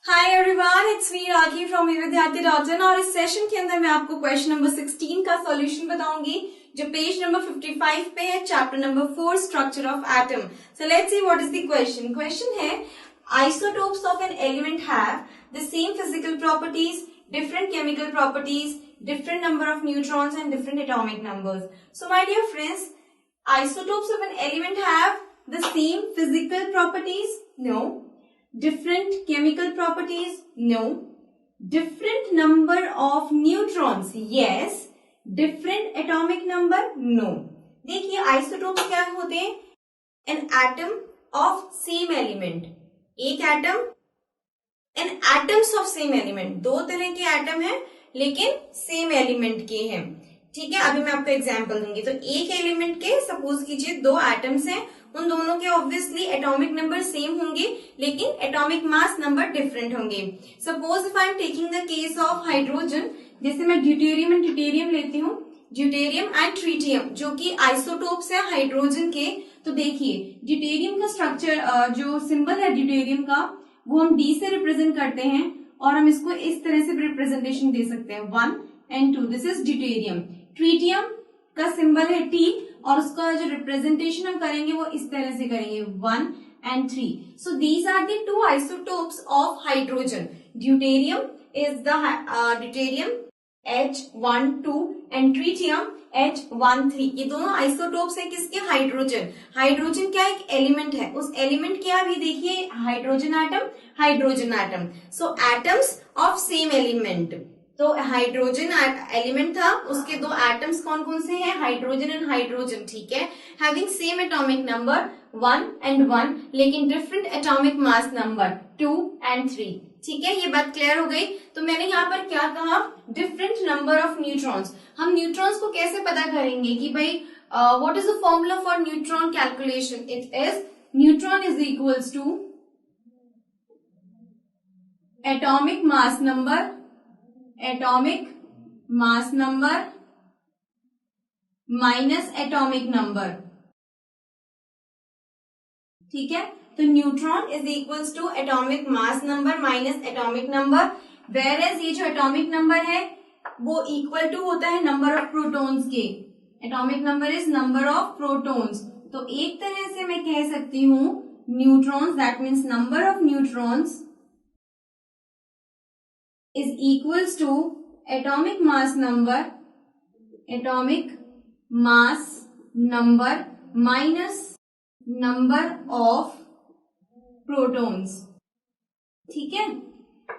Hi everyone, it's me Rakhi from विद्यार्थी.in और इस सेशन के अंदर मैं आपको क्वेश्चन नंबर 16 का सॉल्यूशन बताऊंगी जो पेज नंबर 55 पे है, chapter number 4 structure of atom. So let's see what is the question. Question है isotopes of an element have the same physical properties, different chemical properties, different number of neutrons and different atomic numbers. So my dear friends, isotopes of an element have the same physical properties? No. Different chemical properties? No. Different number of neutrons? Yes. Different atomic number? No. देखिए isotopes क्या होते हैं? An atom of same element. एक atom an atoms of same element, दो तरह के atom है लेकिन सेम एलिमेंट के हैं। ठीक है, अभी मैं आपको एग्जांपल दूंगी। तो एक एलिमेंट के सपोज कीजिए दो एटम्स हैं, उन दोनों के ऑब्वियसली एटॉमिक नंबर सेम होंगे लेकिन एटॉमिक मास नंबर डिफरेंट होंगे। Suppose if I am taking the case of hydrogen, जैसे मैं ड्यूटेरियम एंड ट्रिटियम लेती हूँ, ड्यूटेरियम एंड ट्रिटियम जो कि आइसोटोप्स है हाइड्रोजन के। तो देखिए ड्यूटेरियम का स्ट्रक्चर, जो सिंबल है ड्यूटेरियम का, वो हम डी से रिप्रेजेंट करते हैं और हम इसको इस तरह से रिप्रेजेंटेशन दे सकते हैं 1 and 2। This is deuterium. Tritium का सिंबल है टी और उसका जो रिप्रेजेंटेशन हम करेंगे वो इस तरह से करेंगे 1 and 3। So these are the two isotopes of hydrogen. Deuterium is the deuterium H12 and tritium H13। ये दोनों आइसोटोप्स है किसके? हाइड्रोजन। हाइड्रोजन क्या एक एलिमेंट है, उस एलिमेंट क्या भी देखिए hydrogen atom, hydrogen atom. So atoms of same element. तो हाइड्रोजन एलिमेंट था, उसके दो एटम्स कौन कौन से हैं? Hydrogen and hydrogen. ठीक है, having same atomic number 1 and 1 लेकिन different atomic mass number 2 and 3। ठीक है, ये बात क्लियर हो गई। तो मैंने यहाँ पर क्या कहा? Different number of neutrons. हम न्यूट्रॉन्स को कैसे पता करेंगे कि भाई what is the formula for neutron calculation? It is neutron is equals to atomic mass number, atomic mass number minus atomic number. ठीक है, तो neutron is equals to atomic mass number minus atomic number, where as ये जो atomic number है वो equal to होता है number of protons के। Atomic number is number of protons. तो एक तरह से मैं कह सकती हूं neutrons, that means number of neutrons is equals to atomic mass number, atomic mass number minus number of protons. ठीक है,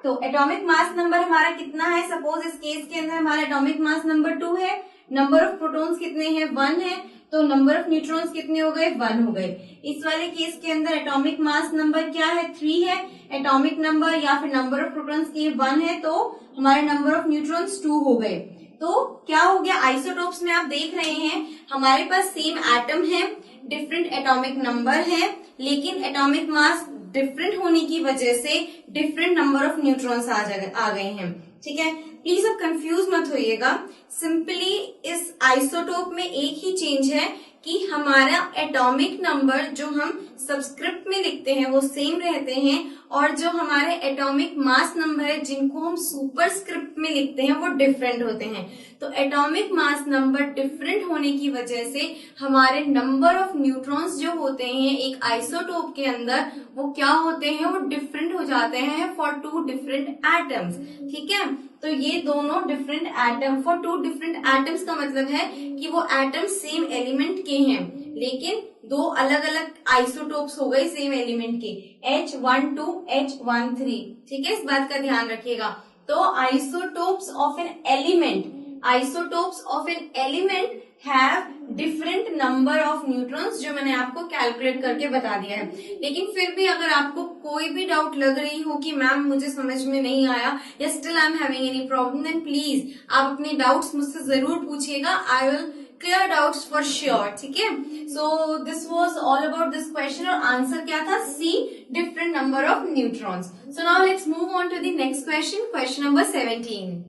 तो एटॉमिक मास नंबर हमारा कितना है? सपोज इस केस के अंदर हमारा एटॉमिक मास नंबर 2 है, नंबर ऑफ प्रोटॉन्स कितने हैं? 1 है, तो नंबर ऑफ न्यूट्रॉन्स कितने हो गए? 1 हो गए। इस वाले केस के अंदर एटॉमिक मास नंबर क्या है? 3 है। एटॉमिक नंबर या फिर नंबर ऑफ प्रोटॉन्स की 1 है, तो हमारे नंबर ऑफ न्यूट्रॉन्स 2 हो गए। तो क्या हो गया? आइसोटोप्स में आप देख रहे हैं हमारे पास सेम एटम है, डिफरेंट एटॉमिक नंबर है लेकिन एटॉमिक मास डिफरेंट होने की वजह से डिफरेंट नंबर ऑफ न्यूट्रॉन्स आ गए हैं। ठीक है, प्लीज अब कंफ्यूज मत होइएगा। सिंपली इस आइसोटोप में एक ही चेंज है कि हमारा एटॉमिक नंबर जो हम सबस्क्रिप्ट में लिखते हैं वो सेम रहते हैं और जो हमारे एटॉमिक मास नंबर है जिनको हम सुपरस्क्रिप्ट में लिखते हैं वो डिफरेंट होते हैं। तो एटॉमिक मास नंबर डिफरेंट होने की वजह से हमारे नंबर ऑफ न्यूट्रॉन्स जो होते हैं एक आइसोटोप के अंदर वो क्या होते हैं? वो डिफरेंट हो जाते हैं फॉर टू डिफरेंट एटम्स। ठीक है, तो ये दोनों different atom, for two different atoms का मतलब है कि वो एटम सेम एलिमेंट के हैं लेकिन दो अलग अलग आइसोटोप्स हो गए सेम एलिमेंट के, H12 H13। ठीक है, इस बात का ध्यान रखिएगा। तो isotopes of an element, isotopes of an element have different number of neutrons, जो मैंने आपको कैलकुलेट करके बता दिया है। लेकिन फिर भी अगर आपको कोई भी डाउट लग रही हो कि मैम मुझे समझ में नहीं आया या still I am having any problem, then please आप अपने डाउट्स मुझसे जरूर पूछिएगा। I will clear doubts for sure. ठीक है, so this was all about this question और आंसर क्या था? C, different number of neutrons. So now let's move on to the next question, question number 17।